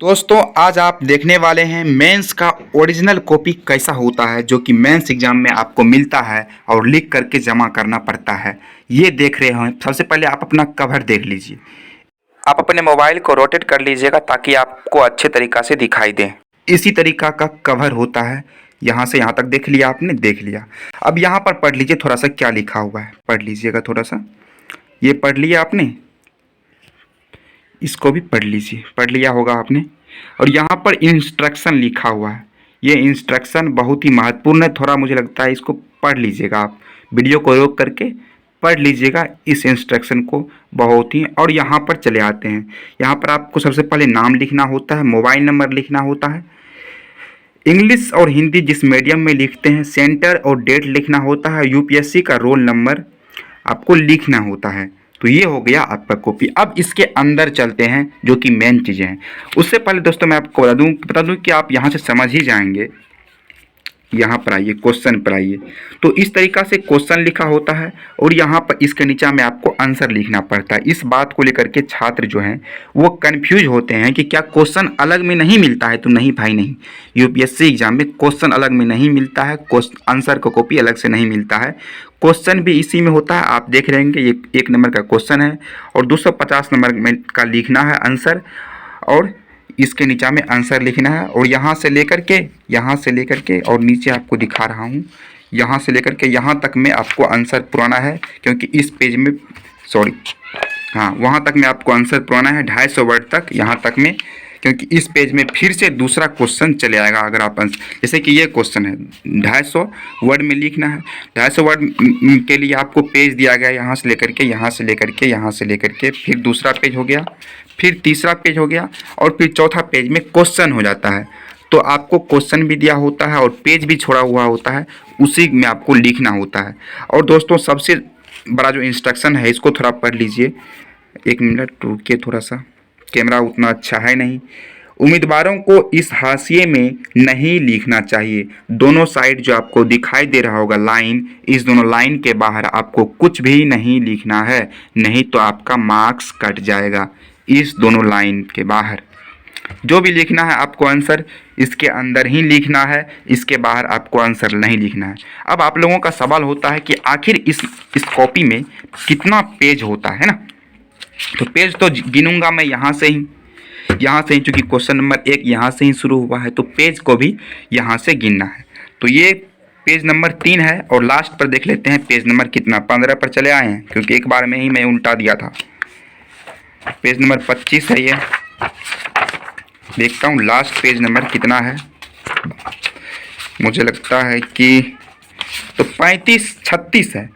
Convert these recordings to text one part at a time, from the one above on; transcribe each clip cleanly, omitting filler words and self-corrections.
दोस्तों आज आप देखने वाले हैं मेंस का ओरिजिनल कॉपी कैसा होता है जो कि मेंस एग्जाम में आपको मिलता है और लिख करके जमा करना पड़ता है। ये देख रहे हैं। सबसे पहले आप अपना कवर देख लीजिए। आप अपने मोबाइल को रोटेट कर लीजिएगा ताकि आपको अच्छे तरीक़ा से दिखाई दे। इसी तरीक़ा का कवर होता है। यहाँ से यहाँ तक देख लिया आपने, देख लिया। अब यहाँ पर पढ़ लीजिए थोड़ा सा क्या लिखा हुआ है, पढ़ लीजिएगा थोड़ा सा। ये पढ़ लिया आपने, इसको भी पढ़ लीजिए, पढ़ लिया होगा आपने। और यहाँ पर इंस्ट्रक्शन लिखा हुआ है। ये इंस्ट्रक्शन बहुत ही महत्वपूर्ण है, थोड़ा मुझे लगता है इसको पढ़ लीजिएगा आप। वीडियो को रोक करके पढ़ लीजिएगा इस इंस्ट्रक्शन को बहुत ही। और यहाँ पर चले आते हैं। यहाँ पर आपको सबसे पहले नाम लिखना होता है, मोबाइल नंबर लिखना होता है। इंग्लिश और हिंदी जिस मीडियम में लिखते हैं, सेंटर और डेट लिखना होता है। यूपीएससी का रोल नंबर आपको लिखना होता है। तो ये हो गया आपका कॉपी। अब इसके अंदर चलते हैं जो कि मेन चीज़ें हैं। उससे पहले दोस्तों मैं आपको बता दूं कि आप यहाँ से समझ ही जाएंगे। यहाँ पर आइए, क्वेश्चन पर आइए। तो इस तरीक़ा से क्वेश्चन लिखा होता है और यहाँ पर इसके नीचे में आपको आंसर लिखना पड़ता है। इस बात को लेकर के छात्र जो हैं वो कंफ्यूज होते हैं कि क्या क्वेश्चन अलग में नहीं मिलता है। तो नहीं भाई नहीं, यूपीएससी एग्जाम में क्वेश्चन अलग में नहीं मिलता है, आंसर का कॉपी अलग से नहीं मिलता है। क्वेश्चन भी इसी में होता है। आप देख रहेंगे ये 1 नंबर का क्वेश्चन है और 250 नंबर में का लिखना है आंसर, और इसके नीचे में आंसर लिखना है। और यहाँ से लेकर के और नीचे आपको दिखा रहा हूँ, यहाँ से लेकर के यहाँ तक में आपको आंसर पुराना है, क्योंकि इस पेज में वहाँ तक में आपको आंसर पुराना है 250 वर्ड तक, यहाँ तक में, क्योंकि इस पेज में फिर से दूसरा क्वेश्चन चले आएगा। अगर आप जैसे कि ये क्वेश्चन है 250 वर्ड में लिखना है। 250 वर्ड के लिए आपको पेज दिया गया, यहाँ से लेकर के फिर दूसरा पेज हो गया, फिर तीसरा पेज हो गया, और फिर चौथा पेज में क्वेश्चन हो जाता है। तो आपको क्वेश्चन भी दिया होता है और पेज भी छोड़ा हुआ होता है, उसी में आपको लिखना होता है। और दोस्तों सबसे बड़ा जो इंस्ट्रक्शन है इसको थोड़ा पढ़ लीजिए। 1 मिनट रुकिए, थोड़ा सा कैमरा उतना अच्छा है नहीं। उम्मीदवारों को इस हाशिए में नहीं लिखना चाहिए। दोनों साइड जो आपको दिखाई दे रहा होगा लाइन, इस दोनों लाइन के बाहर आपको कुछ भी नहीं लिखना है, नहीं तो आपका मार्क्स कट जाएगा। इस दोनों लाइन के बाहर जो भी लिखना है आपको आंसर इसके अंदर ही लिखना है, इसके बाहर आपको आंसर नहीं लिखना है। अब आप लोगों का सवाल होता है कि आखिर इस कॉपी में कितना पेज होता है ना। तो पेज तो गिनूंगा मैं यहाँ से ही, चूँकि क्वेश्चन नंबर 1 यहाँ से ही शुरू हुआ है, तो पेज को भी यहाँ से गिनना है। तो ये पेज नंबर 3 है और लास्ट पर देख लेते हैं पेज नंबर कितना, 15 पर चले आए हैं, क्योंकि एक बार में ही मैं उल्टा दिया था। पेज नंबर 25 है ये, देखता हूँ लास्ट पेज नंबर कितना है। मुझे लगता है कि तो 35-36 है।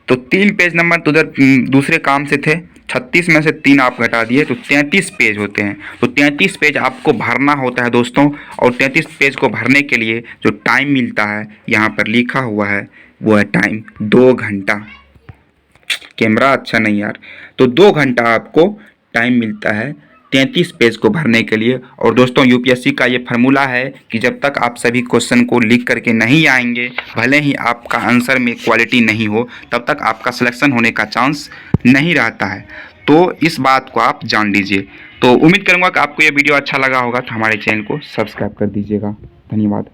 तो 3 पेज नंबर तो उधर दूसरे काम से थे, 36 में से 3 आप घटा दिए तो 33 पेज होते हैं। तो 33 पेज आपको भरना होता है दोस्तों। और 33 पेज को भरने के लिए जो टाइम मिलता है यहाँ पर लिखा हुआ है वो है टाइम 2 घंटा। कैमरा अच्छा नहीं यार, तो 2 घंटा आपको टाइम मिलता है 33 पेज को भरने के लिए। और दोस्तों यूपीएससी का ये फार्मूला है कि जब तक आप सभी क्वेश्चन को लिख करके नहीं आएंगे, भले ही आपका आंसर में क्वालिटी नहीं हो, तब तक आपका सिलेक्शन होने का चांस नहीं रहता है। तो इस बात को आप जान लीजिए। तो उम्मीद करूँगा कि आपको ये वीडियो अच्छा लगा होगा, तो हमारे चैनल को सब्सक्राइब कर दीजिएगा। धन्यवाद।